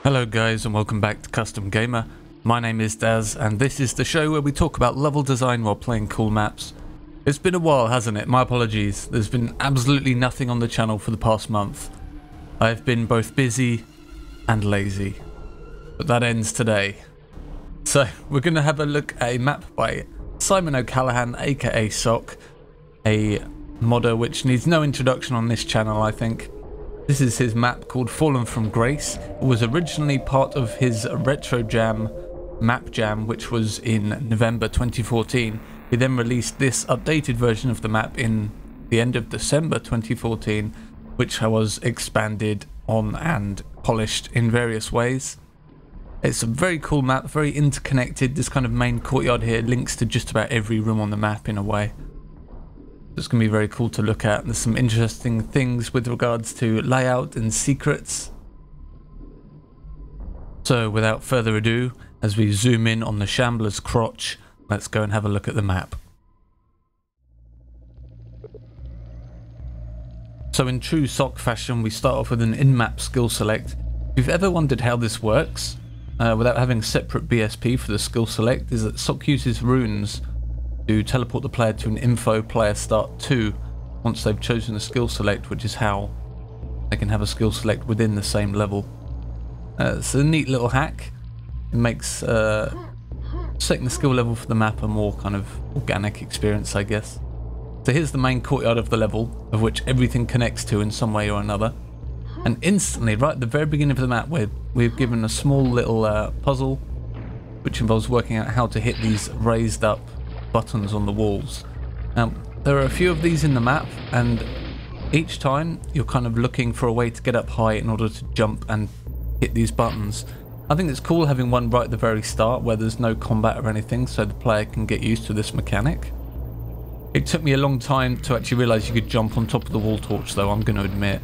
Hello guys and welcome back to Custom Gamer. My name is Daz and this is the show where we talk about level design while playing cool maps. It's been a while, hasn't it? My apologies. There's been absolutely nothing on the channel for the past month. I've been both busy and lazy. But that ends today. So we're going to have a look at a map by Simon O'Callaghan, aka Sock, a modder which needs no introduction on this channel, I think. This is his map called Fallen from Grace. It was originally part of his Retrojam map jam, which was in November 2014. He then released this updated version of the map in the end of December 2014, which was expanded on and polished in various ways. It's a very cool map, very interconnected. This kind of main courtyard here links to just about every room on the map in a way. It's going to be very cool to look at. There's some interesting things with regards to layout and secrets. So without further ado, as we zoom in on the Shambler's crotch, let's go and have a look at the map. So in true Sock fashion, we start off with an in-map skill select. If you've ever wondered how this works, without having separate BSP for the skill select, is that Sock uses runes to teleport the player to an info player start 2 once they've chosen a skill select, which is how they can have a skill select within the same level. It's a neat little hack. It makes setting the skill level for the map a more kind of organic experience, I guess. So here's the main courtyard of the level, of which everything connects to in some way or another. And instantly, right at the very beginning of the map, we've given a small little puzzle which involves working out how to hit these raised up buttons on the walls. Now there are a few of these in the map, and each time you're kind of looking for a way to get up high in order to jump and hit these buttons. I think it's cool having one right at the very start where there's no combat or anything, so the player can get used to this mechanic. It took me a long time to actually realise you could jump on top of the wall torch though, I'm going to admit.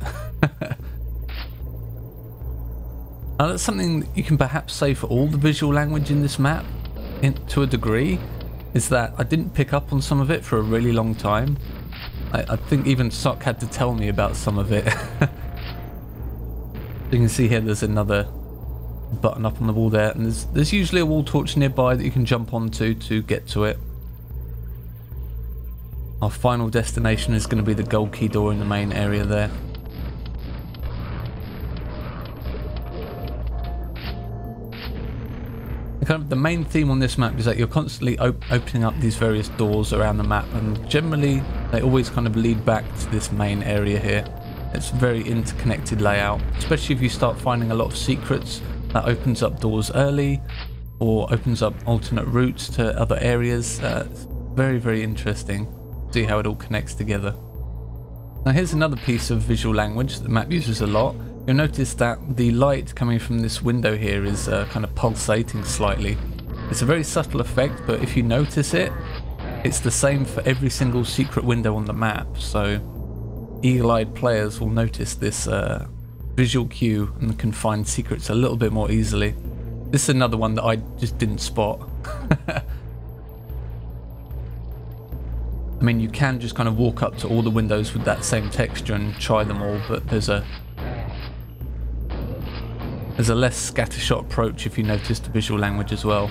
Now that's something that you can perhaps say for all the visual language in this map, to a degree, is that I didn't pick up on some of it for a really long time. I think even Sock had to tell me about some of it. You can see here there's another button up on the wall there, and there's usually a wall torch nearby that you can jump onto to get to it. Our final destination is going to be the gold key door in the main area there. Kind of the main theme on this map is that you're constantly opening up these various doors around the map, and generally they always kind of lead back to this main area here. It's a very interconnected layout, especially if you start finding a lot of secrets. That opens up doors early or opens up alternate routes to other areas. It's very, very interesting. See how it all connects together. Now here's another piece of visual language that the map uses a lot. You'll notice that the light coming from this window here is kind of pulsating slightly. It's a very subtle effect, but if you notice it, it's the same for every single secret window on the map, so eagle-eyed players will notice this visual cue and can find secrets a little bit more easily. This is another one that I just didn't spot. I mean, you can just kind of walk up to all the windows with that same texture and try them all, but there's a less scattershot approach if you notice the visual language as well.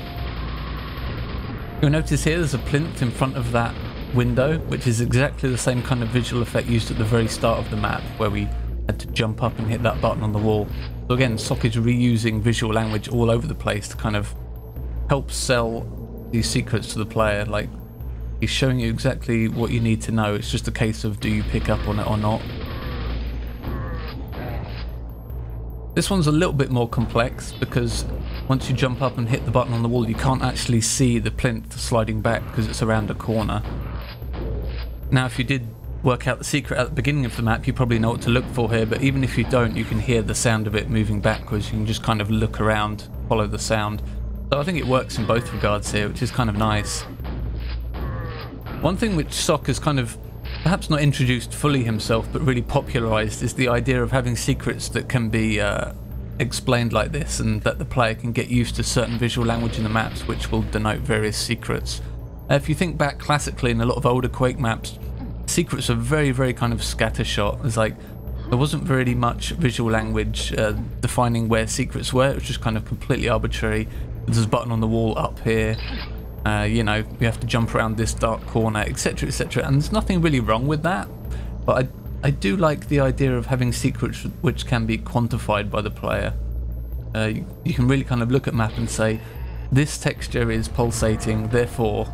You'll notice here there's a plinth in front of that window, which is exactly the same kind of visual effect used at the very start of the map, where we had to jump up and hit that button on the wall. So again, Sock is reusing visual language all over the place to kind of help sell these secrets to the player. Like, he's showing you exactly what you need to know. It's just a case of do you pick up on it or not. This one's a little bit more complex because once you jump up and hit the button on the wall, you can't actually see the plinth sliding back because it's around a corner. Now, if you did work out the secret at the beginning of the map, you probably know what to look for here, but even if you don't, you can hear the sound of it moving backwards. You can just kind of look around, follow the sound. So I think it works in both regards here, which is kind of nice. One thing which Sock has kind of perhaps not introduced fully himself, but really popularized, is the idea of having secrets that can be explained like this, and that the player can get used to certain visual language in the maps which will denote various secrets. If you think back classically in a lot of older Quake maps, secrets are very, very kind of scattershot. It's like There wasn't really much visual language defining where secrets were. It was just kind of completely arbitrary. There's a button on the wall up here. You know, you have to jump around this dark corner, etc, etc. And there's nothing really wrong with that. But I do like the idea of having secrets which can be quantified by the player. You can really kind of look at map and say, this texture is pulsating, therefore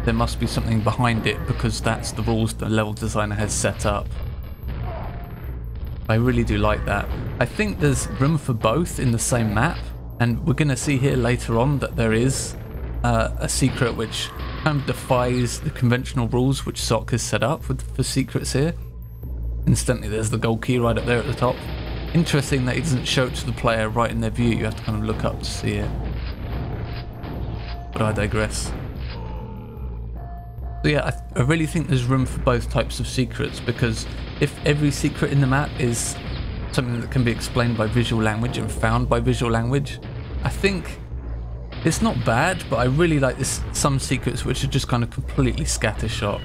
there must be something behind it because that's the rules the level designer has set up. I really do like that. I think there's room for both in the same map, and we're going to see here later on that there is a secret which kind of defies the conventional rules which SOC has set up for secrets here. Instantly there's the gold key right up there at the top. Interesting that it doesn't show it to the player right in their view, you have to kind of look up to see it. But I digress. So yeah, I really think there's room for both types of secrets, because if every secret in the map is something that can be explained by visual language and found by visual language, I think it's not bad, but I really like some secrets which are just kind of completely scattershot.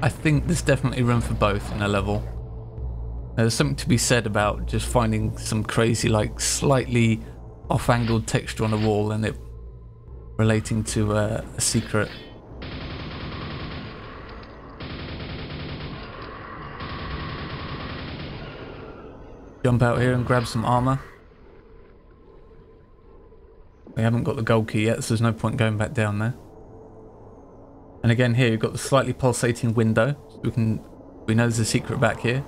I think there's definitely room for both in a level. There's something to be said about just finding some crazy, like slightly off-angled texture on a wall and it relating to a secret. Jump out here and grab some armor. We haven't got the gold key yet, so there's no point going back down there. And again here, you've got the slightly pulsating window. So we know there's a secret back here.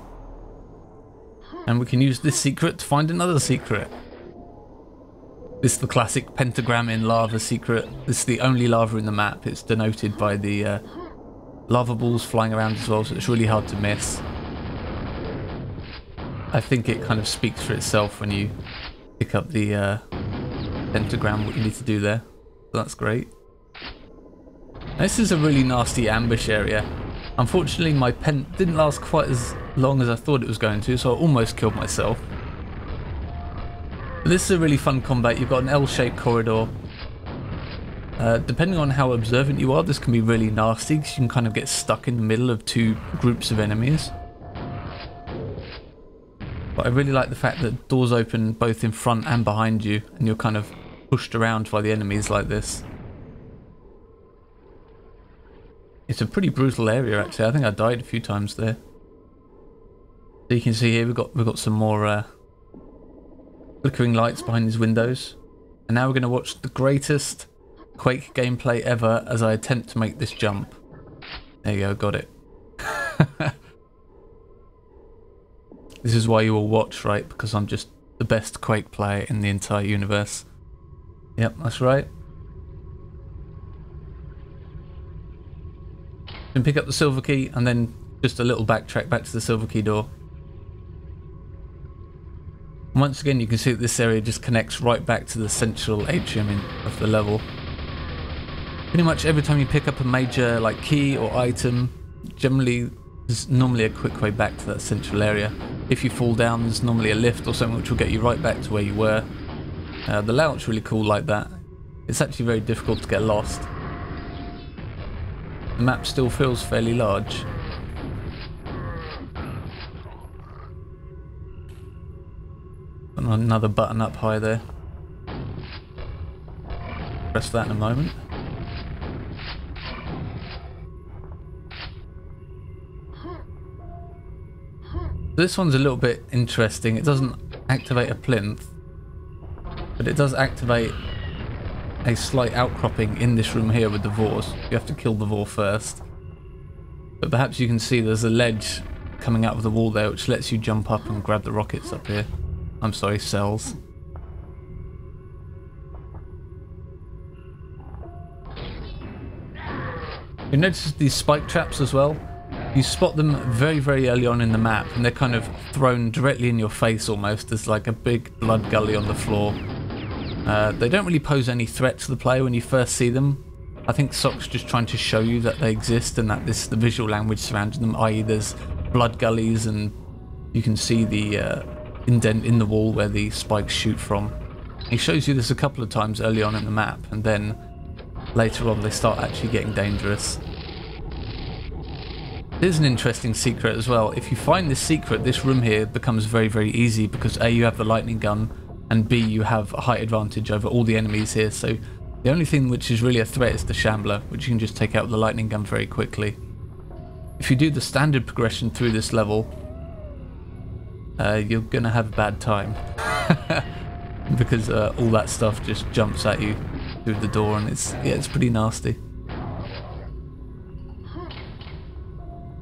And we can use this secret to find another secret. This is the classic pentagram in Larva Secret. This is the only lava in the map. It's denoted by the lava balls flying around as well, so it's really hard to miss. I think it kind of speaks for itself when you pick up the pentagram, what you need to do there. So that's great. This is a really nasty ambush area. Unfortunately, my pen didn't last quite as long as I thought it was going to, so I almost killed myself. But this is a really fun combat. You've got an L-shaped corridor. Depending on how observant you are, this can be really nasty, because you can kind of get stuck in the middle of two groups of enemies. But I really like the fact that doors open both in front and behind you, and you're kind of pushed around by the enemies like this. It's a pretty brutal area actually. I think I died a few times there. So you can see here we've got some more flickering lights behind these windows. And now we're going to watch the greatest Quake gameplay ever as I attempt to make this jump. There you go, got it. This is why you all watch, right? Because I'm just the best Quake player in the entire universe. Yep, that's right. And pick up the silver key and then just a little backtrack back to the silver key door. And once again you can see that this area just connects right back to the central atrium of the level. Pretty much every time you pick up a major like key or item, generally there's normally a quick way back to that central area. If you fall down, there's normally a lift or something which will get you right back to where you were. The layout's really cool like that. It's actually very difficult to get lost. The map still feels fairly large. Another button up high there. Press that in a moment. This one's a little bit interesting. It doesn't activate a plinth, but it does activate a slight outcropping in this room here with the Vors. You have to kill the Vor first. But perhaps you can see there's a ledge coming out of the wall there which lets you jump up and grab the rockets up here. I'm sorry, cells. You notice these spike traps as well. You spot them very, very early on in the map, and they're kind of thrown directly in your face almost. There's like a big blood gully on the floor. They don't really pose any threat to the player when you first see them. I think SOC's just trying to show you that they exist and that the visual language surrounding them, i.e. there's blood gullies and you can see the indent in the wall where the spikes shoot from. He shows you this a couple of times early on in the map, and then later on they start actually getting dangerous. Here's an interesting secret as well. If you find this secret, this room here becomes very, very easy because A, you have the lightning gun, and B, you have a height advantage over all the enemies here. So the only thing which is really a threat is the Shambler, which you can just take out with the lightning gun very quickly. If you do the standard progression through this level, you're gonna have a bad time because all that stuff just jumps at you through the door, and it's pretty nasty.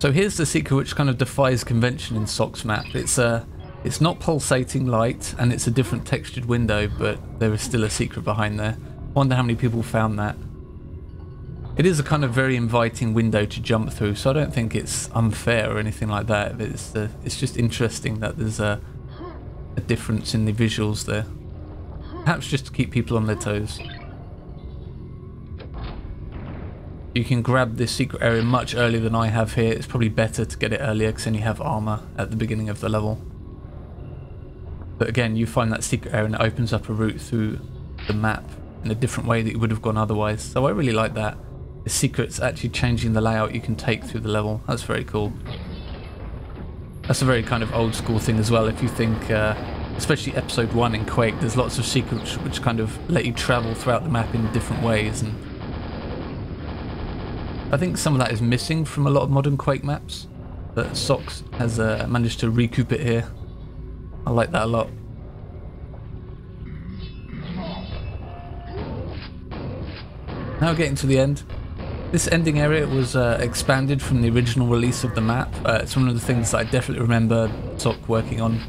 So here's the secret which kind of defies convention in SOC's map. It's not pulsating light, and it's a different textured window, but there is still a secret behind there. Wonder how many people found that. It is a kind of very inviting window to jump through, so I don't think it's unfair or anything like that. It's just interesting that there's a difference in the visuals there. Perhaps just to keep people on their toes. You can grab this secret area much earlier than I have here. It's probably better to get it earlier because then you have armor at the beginning of the level. But again, you find that secret area and it opens up a route through the map in a different way that you would have gone otherwise. So I really like that. The secret's actually changing the layout you can take through the level. That's very cool. That's a very kind of old school thing as well. If you think, especially episode 1 in Quake, there's lots of secrets which kind of let you travel throughout the map in different ways, and I think some of that is missing from a lot of modern Quake maps, but SOC's has managed to recoup it here. I like that a lot. Now getting to the end. This ending area was expanded from the original release of the map. It's one of the things that I definitely remember SOC working on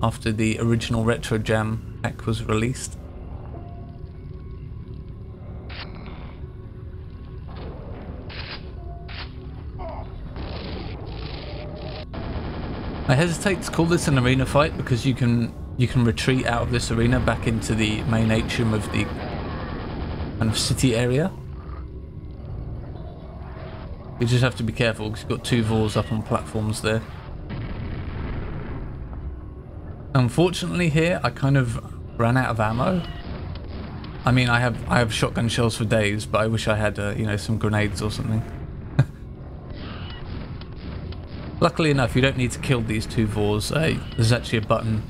after the original Retrojam pack was released. I hesitate to call this an arena fight because you can retreat out of this arena back into the main atrium of the kind of city area. You just have to be careful because you've got 2 Vors up on platforms there. Unfortunately here I kind of ran out of ammo. I mean I have shotgun shells for days, but I wish I had you know, some grenades or something. Luckily enough, you don't need to kill these 2 Vors. There's actually a button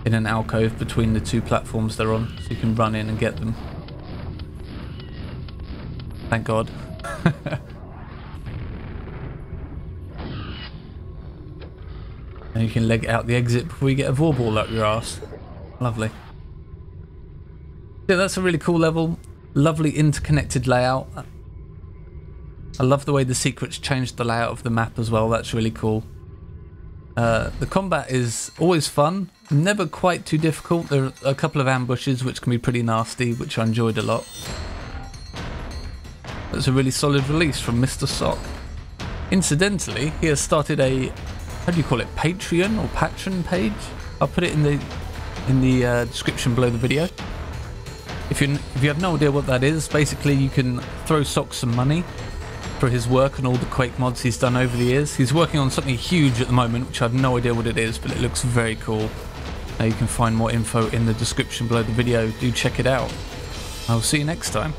in an alcove between the 2 platforms they're on, so you can run in and get them. Thank God. And you can leg out the exit before you get a Vor ball up your ass. Lovely. Yeah, that's a really cool level. Lovely interconnected layout. I love the way the secrets changed the layout of the map as well. That's really cool. The combat is always fun, never quite too difficult. There are a couple of ambushes which can be pretty nasty, which I enjoyed a lot. That's a really solid release from Mr. SOC. Incidentally, he has started a, how do you call it, Patreon or Patron page? I'll put it in the description below the video. If you have no idea what that is, basically you can throw SOC some money for his work and all the Quake mods he's done over the years. He's working on something huge at the moment, which I have no idea what it is, but it looks very cool. You can find more info in the description below the video. Do check it out. I will see you next time.